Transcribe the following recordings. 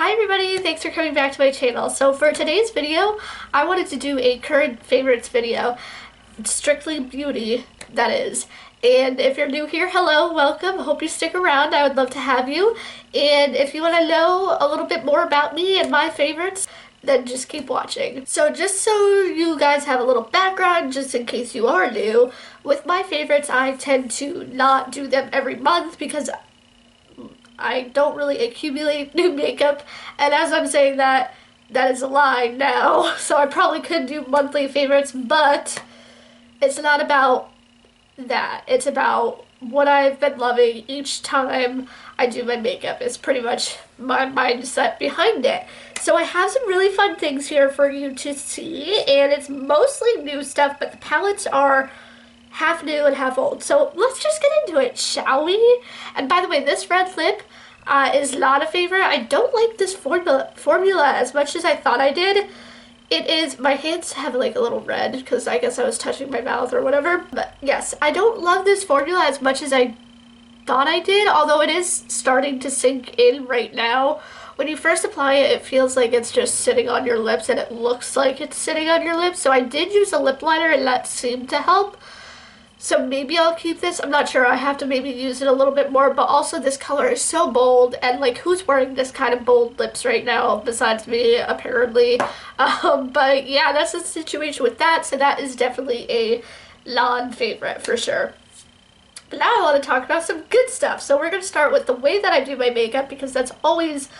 Hi everybody, thanks for coming back to my channel. So for today's video, I wanted to do a current favorites video, strictly beauty, that is. And if you're new here, hello, welcome, hope you stick around, I would love to have you. And if you want to know a little bit more about me and my favorites, then just keep watching. So just so you guys have a little background, just in case you are new, with my favorites I tend to not do them every month because I don't really accumulate new makeup, and as I'm saying that, that is a lie now, so I probably could do monthly favorites, but it's not about that. It's about what I've been loving each time I do my makeup. It's pretty much my mindset behind it. So I have some really fun things here for you to see, and it's mostly new stuff, but the palettes are half new and half old. So let's just get into it, shall we? And by the way, this red lip is not a favorite. I don't like this formula as much as I thought I did. It is, my hands have like a little red because I guess I was touching my mouth or whatever. But yes, I don't love this formula as much as I thought I did, although it is starting to sink in right now. When you first apply it, it feels like it's just sitting on your lips and it looks like it's sitting on your lips. So I did use a lip liner and that seemed to help. So maybe I'll keep this. I'm not sure. I have to maybe use it a little bit more. But also this color is so bold. And like, who's wearing this kind of bold lips right now besides me, apparently. But yeah, that's the situation with that. So that is definitely a non-favorite for sure. But now I want to talk about some good stuff. So we're going to start with the way that I do my makeup, because that's always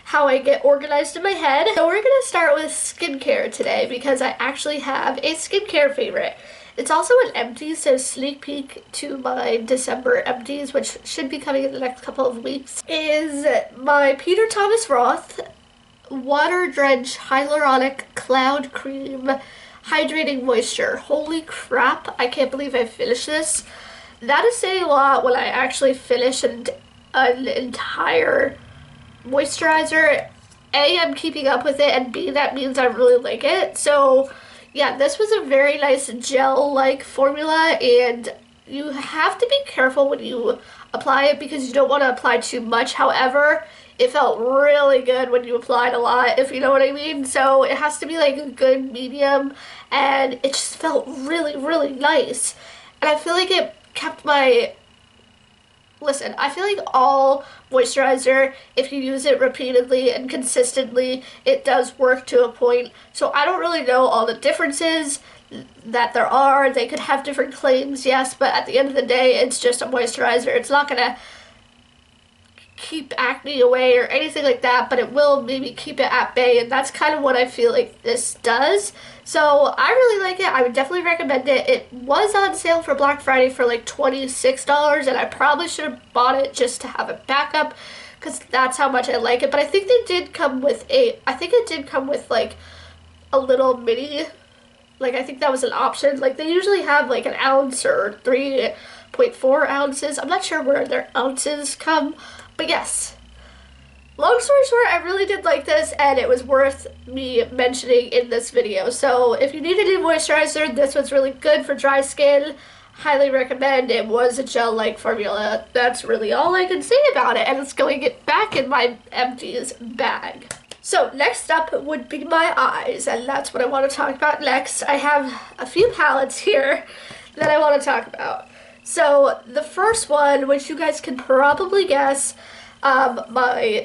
how I get organized in my head. So we're going to start with skincare today, because I actually have a skincare favorite. It's also an empty, so sneak peek to my December empties, which should be coming in the next couple of weeks, is my Peter Thomas Roth Water Drench Hyaluronic Cloud Cream Hydrating Moisture. Holy crap, I can't believe I finished this. That is saying a lot when I actually finish an entire moisturizer. A, I'm keeping up with it, and B, that means I really like it. So yeah, this was a very nice gel-like formula, and you have to be careful when you apply it because you don't want to apply too much. However, it felt really good when you applied a lot, if you know what I mean. So it has to be like a good medium, and it just felt really, really nice. And I feel like it kept my... Listen, I feel like all moisturizer, if you use it repeatedly and consistently, it does work to a point. So I don't really know all the differences that there are. They could have different claims, yes, but at the end of the day, it's just a moisturizer. It's not going to keep acne away or anything like that, but it will maybe keep it at bay, and that's kind of what I feel like this does. So I really like it. I would definitely recommend it. It was on sale for Black Friday for like $26, and I probably should have bought it just to have a backup because that's how much I like it. But I think they did come with like a little mini, like I think that was an option. Like they usually have like an ounce or 3.4 ounces. I'm not sure where their ounces come. But yes, long story short, I really did like this, and it was worth me mentioning in this video. So if you need a new moisturizer, this one's really good for dry skin. Highly recommend. It was a gel-like formula. That's really all I can say about it, and it's going to get back in my empties bag. So next up would be my eyes, and that's what I want to talk about next. I have a few palettes here that I want to talk about. So the first one, which you guys can probably guess, my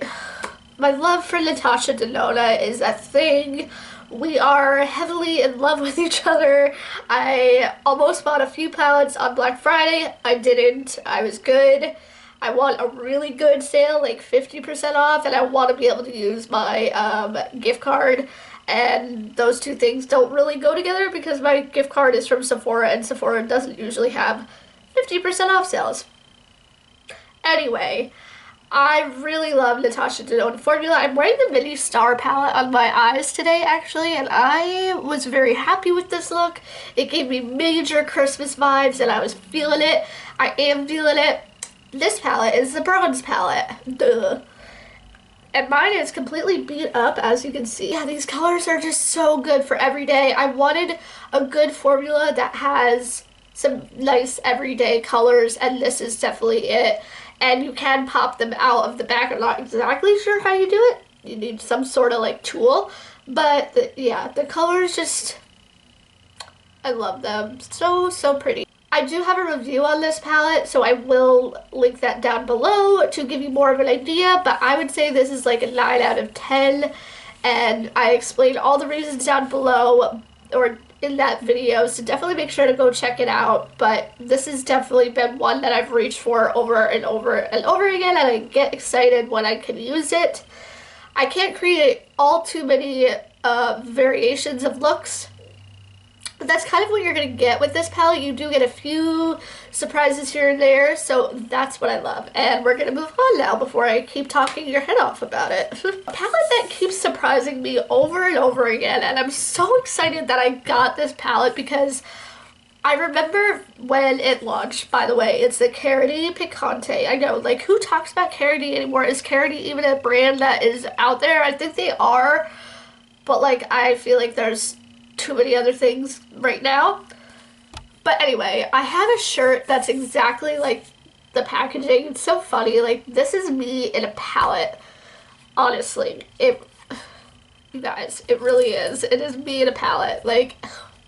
love for Natasha Denona is a thing. We are heavily in love with each other. I almost bought a few palettes on Black Friday. I didn't. I was good. I want a really good sale, like 50% off, and I want to be able to use my gift card. And those two things don't really go together because my gift card is from Sephora, and Sephora doesn't usually have 50% off sales. Anyway, I really love Natasha Denona formula. I'm wearing the Mini Star palette on my eyes today, actually, and I was very happy with this look. It gave me major Christmas vibes, and I was feeling it. I am feeling it. This palette is the bronze palette. Duh. And mine is completely beat up, as you can see. Yeah, these colors are just so good for every day. I wanted a good formula that has some nice everyday colors, and this is definitely it. And you can pop them out of the bag. I'm not exactly sure how you do it. you need some sort of like tool. But yeah, the colors just, I love them. So, so pretty. I do have a review on this palette, so I will link that down below to give you more of an idea, but I would say this is like a 9 out of 10, and I explained all the reasons down below, or in that video, so definitely make sure to go check it out. But this has definitely been one that I've reached for over and over and over again, and I get excited when I can use it. I can't create all too many variations of looks, but that's kind of what you're going to get with this palette. You do get a few surprises here and there, so that's what I love. And we're going to move on now before I keep talking your head off about it. A palette that keeps surprising me over and over again, and I'm so excited that I got this palette because I remember when it launched, by the way. It's the Carity Picante. I know, like, who talks about Carity anymore? Is Carity even a brand that is out there? I think they are, but, like, I feel like there's too many other things right now. But anyway, I have a shirt that's exactly like the packaging. It's so funny. Like, this is me in a palette. Honestly, you guys, it really is. It is me in a palette. Like,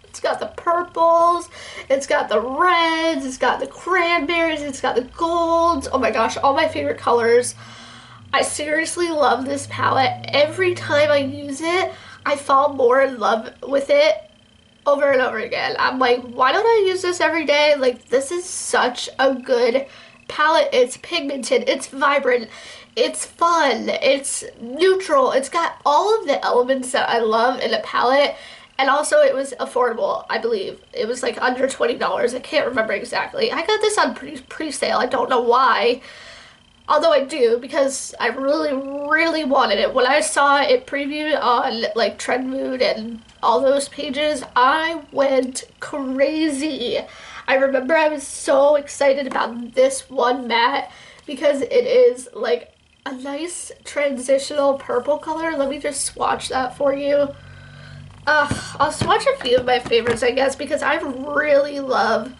it's got the purples, it's got the reds, it's got the cranberries, it's got the golds. Oh my gosh, all my favorite colors. I seriously love this palette. Every time I use it, I fall more in love with it over and over again. I'm like, why don't I use this every day? Like, this is such a good palette. It's pigmented, it's vibrant, it's fun, it's neutral. It's got all of the elements that I love in a palette. And also, it was affordable, I believe. It was like under $20. I can't remember exactly. I got this on pre-sale. I don't know why. Although I do, because I really, really wanted it. When I saw it previewed on like Trendmood and all those pages, I went crazy. I remember I was so excited about this one matte because it is like a nice transitional purple color. Let me just swatch that for you. I'll swatch a few of my favorites, I guess, because I really love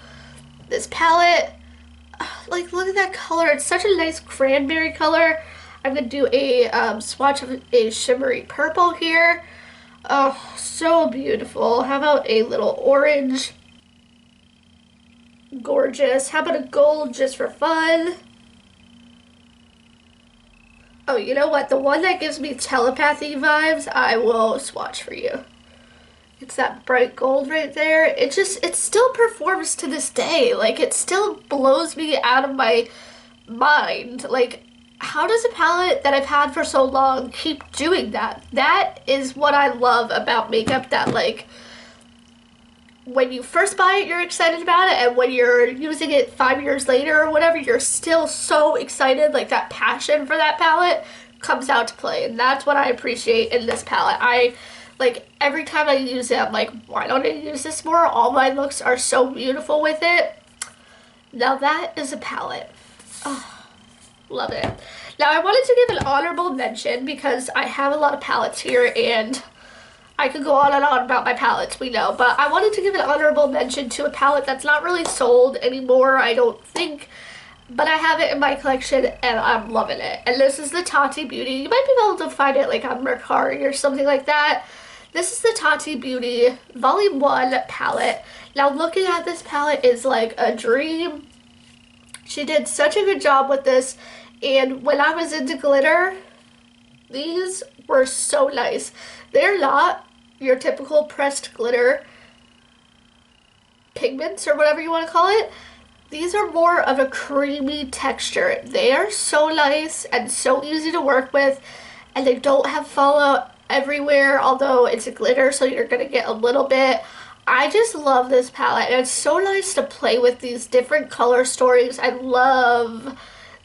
this palette. Like, look at that color. It's such a nice cranberry color. I'm going to do a swatch of a shimmery purple here. Oh, so beautiful. How about a little orange? Gorgeous. How about a gold just for fun? Oh, you know what? The one that gives me telepathy vibes, I will swatch for you. It's that bright gold right there. It still performs to this day. Like, it still blows me out of my mind. Like, how does a palette that I've had for so long keep doing that? That is what I love about makeup, that, like, when you first buy it, you're excited about it, and when you're using it 5 years later or whatever, you're still so excited. Like, that passion for that palette comes out to play, and that's what I appreciate in this palette. Like, every time I use it, I'm like, why don't I use this more? All my looks are so beautiful with it. Now that is a palette. Oh, love it. Now I wanted to give an honorable mention because I have a lot of palettes here and I could go on and on about my palettes, we know. But I wanted to give an honorable mention to a palette that's not really sold anymore, I don't think. But I have it in my collection and I'm loving it. And this is the Tati Beauty. You might be able to find it like on Mercari or something like that. This is the Tati Beauty Volume 1 palette. Now, looking at this palette is like a dream. She did such a good job with this. And when I was into glitter, these were so nice. They're not your typical pressed glitter pigments or whatever you want to call it. These are more of a creamy texture. They are so nice and so easy to work with. And they don't have fallout everywhere, although it's a glitter, so you're gonna get a little bit. I just love this palette, and it's so nice to play with these different color stories. I love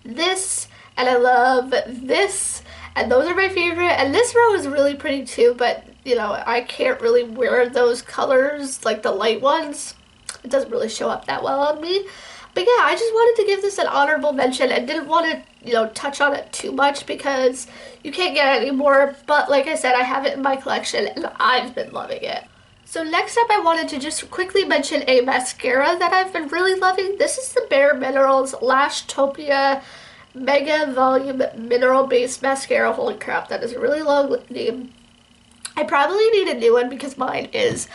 this, and I love this, and those are my favorite. And this row is really pretty too, but you know, I can't really wear those colors, like the light ones. It doesn't really show up that well on me. But yeah, I just wanted to give this an honorable mention and didn't want to, you know, touch on it too much because you can't get it anymore. But like I said, I have it in my collection and I've been loving it. So next up, I wanted to just quickly mention a mascara that I've been really loving. This is the Bare Minerals Lashtopia Mega Volume Mineral Based Mascara. Holy crap, that is a really long name. I probably need a new one because mine is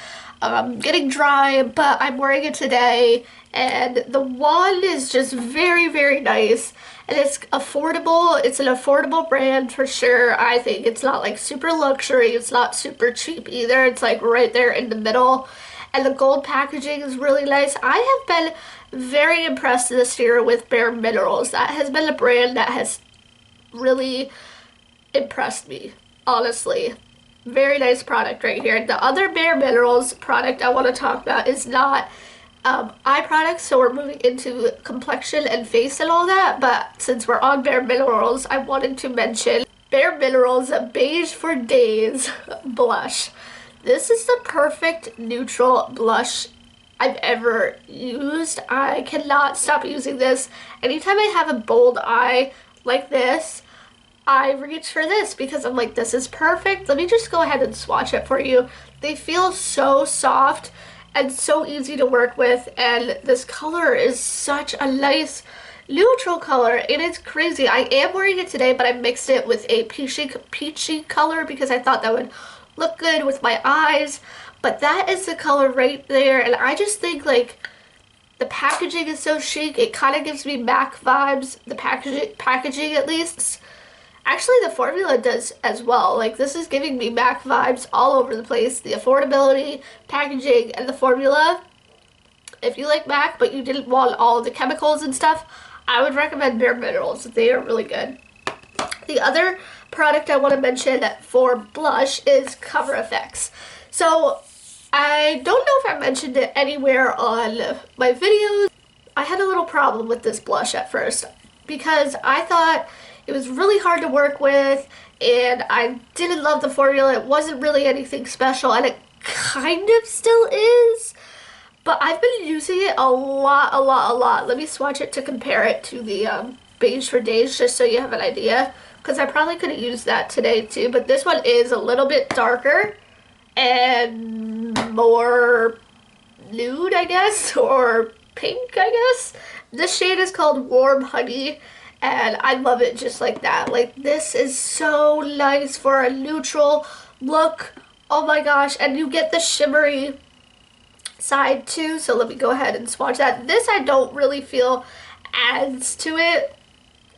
getting dry, but I'm wearing it today, and the wand is just very, very nice, and it's affordable. It's an affordable brand for sure. I think it's not like super luxury, it's not super cheap either. It's like right there in the middle, and the gold packaging is really nice. I have been very impressed this year with Bare Minerals. That has been a brand that has really impressed me, honestly. Very nice product right here. The other Bare Minerals product I want to talk about is not eye products, so we're moving into complexion and face and all that, but since we're on Bare Minerals, I wanted to mention Bare Minerals Beige for Days blush. This is the perfect neutral blush I've ever used. I cannot stop using this. Anytime I have a bold eye like this, I reach for this because I'm like, this is perfect. Let me just go ahead and swatch it for you. They feel so soft and so easy to work with, and this color is such a nice neutral color, and it's crazy. I am wearing it today, but I mixed it with a peachy color because I thought that would look good with my eyes, but that is the color right there, and I just think like the packaging is so chic. It kind of gives me MAC vibes, the packaging at least. Actually, the formula does as well. Like, this is giving me MAC vibes all over the place. The affordability, packaging, and the formula. If you like MAC, but you didn't want all the chemicals and stuff, I would recommend Bare Minerals. They are really good. The other product I want to mention for blush is Cover FX. So, I don't know if I mentioned it anywhere on my videos. I had a little problem with this blush at first because I thought it was really hard to work with, and I didn't love the formula. It wasn't really anything special, and it kind of still is. But I've been using it a lot. Let me swatch it to compare it to the Beige for Days, just so you have an idea. Because I probably could have used that today too, but this one is a little bit darker and more nude, I guess, or pink, I guess. This shade is called Warm Honey, and I love it just like that. Like, this is so nice for a neutral look. Oh my gosh, and you get the shimmery side too, so let me go ahead and swatch that. This I don't really feel adds to it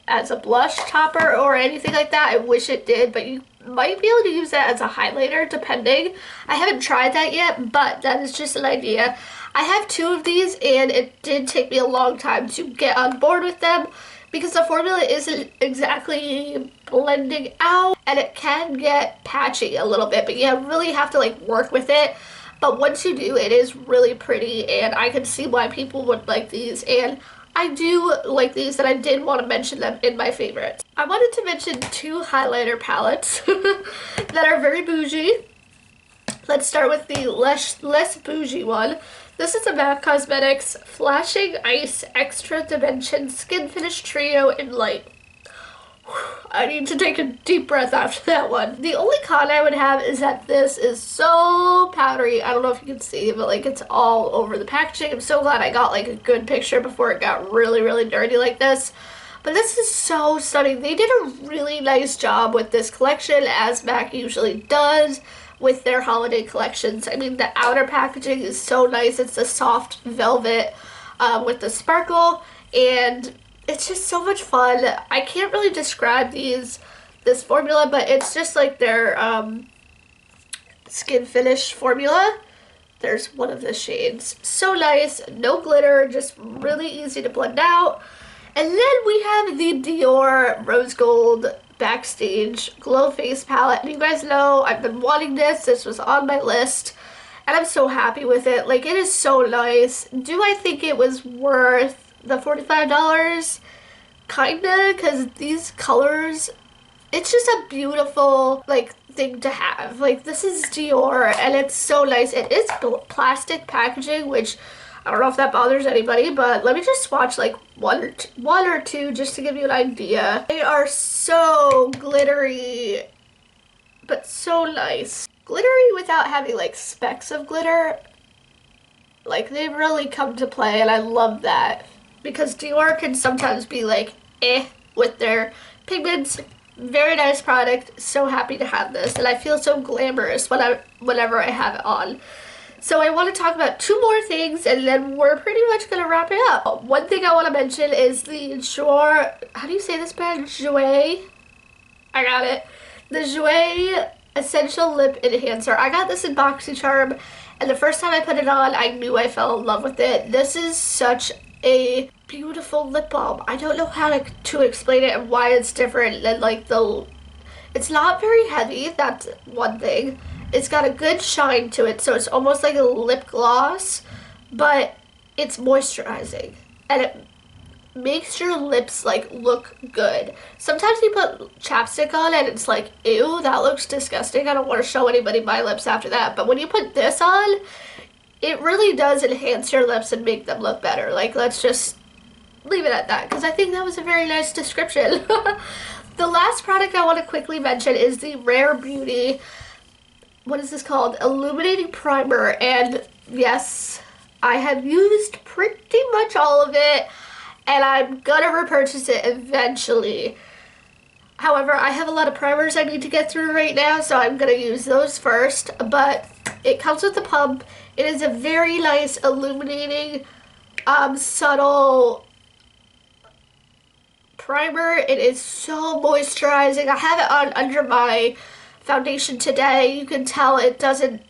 as a blush topper or anything like that. I wish it did, but you might be able to use that as a highlighter depending. I haven't tried that yet, but that is just an idea. I have two of these, and it did take me a long time to get on board with them because the formula isn't exactly blending out, and it can get patchy a little bit, but you really have to like work with it. But once you do, it is really pretty, and I can see why people would like these, and I do like these, and I did want to mention them in my favorites. I wanted to mention two highlighter palettes that are very bougie. Let's start with the less bougie one. This is a MAC Cosmetics Flashing Ice Extra Dimension Skin Finish Trio in Light. I need to take a deep breath after that one. The only con I would have is that this is so powdery. I don't know if you can see, but like it's all over the packaging. I'm so glad I got like a good picture before it got really dirty like this. But this is so stunning. They did a really nice job with this collection, as MAC usually does with their holiday collections. I mean, the outer packaging is so nice. It's a soft velvet with the sparkle, and it's just so much fun. I can't really describe this formula, but it's just like their skin finish formula. There's one of the shades. So nice, no glitter, just really easy to blend out. And then we have the Dior Rose Gold Backstage Glow Face Palette. And you guys know I've been wanting this. This was on my list, and I'm so happy with it. Like, it is so nice. Do I think it was worth the $45? Kinda, because these colors, it's just a beautiful like thing to have. Like, this is Dior, and it's so nice. It is plastic packaging, which I don't know if that bothers anybody, but let me just swatch like one or two just to give you an idea. They are so glittery, but so nice. Glittery without having like specks of glitter. Like, they really come to play, and I love that. Because Dior can sometimes be like, with their pigments. Very nice product. So happy to have this, and I feel so glamorous whenever I have it on. So I want to talk about two more things, and then we're pretty much going to wrap it up. One thing I want to mention is the Jouer, how do you say this brand? Jouer? I got it. The Jouer Essential Lip Enhancer. I got this in BoxyCharm, and the first time I put it on, I knew I fell in love with it. This is such a beautiful lip balm. I don't know how to explain it and why it's different than like it's not very heavy, that's one thing. It's got a good shine to it, so it's almost like a lip gloss, but it's moisturizing, and it makes your lips like look good. Sometimes you put chapstick on and it's like, ew, that looks disgusting. I don't want to show anybody my lips after that. But when you put this on, it really does enhance your lips and make them look better. Like, let's just leave it at that, because I think that was a very nice description. The last product I want to quickly mention is the Rare Beauty, what is this called? Illuminating Primer. And yes, I have used pretty much all of it, and I'm gonna repurchase it eventually. However, I have a lot of primers I need to get through right now, so I'm gonna use those first. But it comes with a pump. It is a very nice illuminating, subtle primer. It is so moisturizing. I have it on under my foundation today. You can tell it doesn't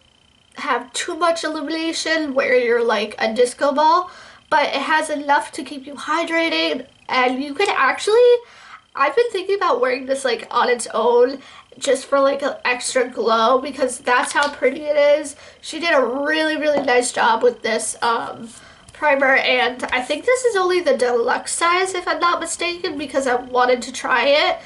have too much illumination where you're like a disco ball, but it has enough to keep you hydrated. And you could actually, I've been thinking about wearing this like on its own just for like an extra glow, because that's how pretty it is. She did a really nice job with this primer, and I think this is only the deluxe size if I'm not mistaken, because I wanted to try it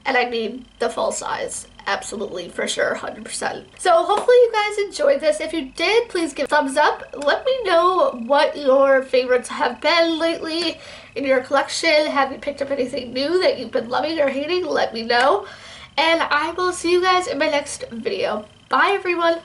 and I need the full size. Absolutely, for sure, 100%. So hopefully you guys enjoyed this. If you did, please give a thumbs up. Let me know what your favorites have been lately in your collection. Have you picked up anything new that you've been loving or hating? Let me know. And I will see you guys in my next video. Bye, everyone.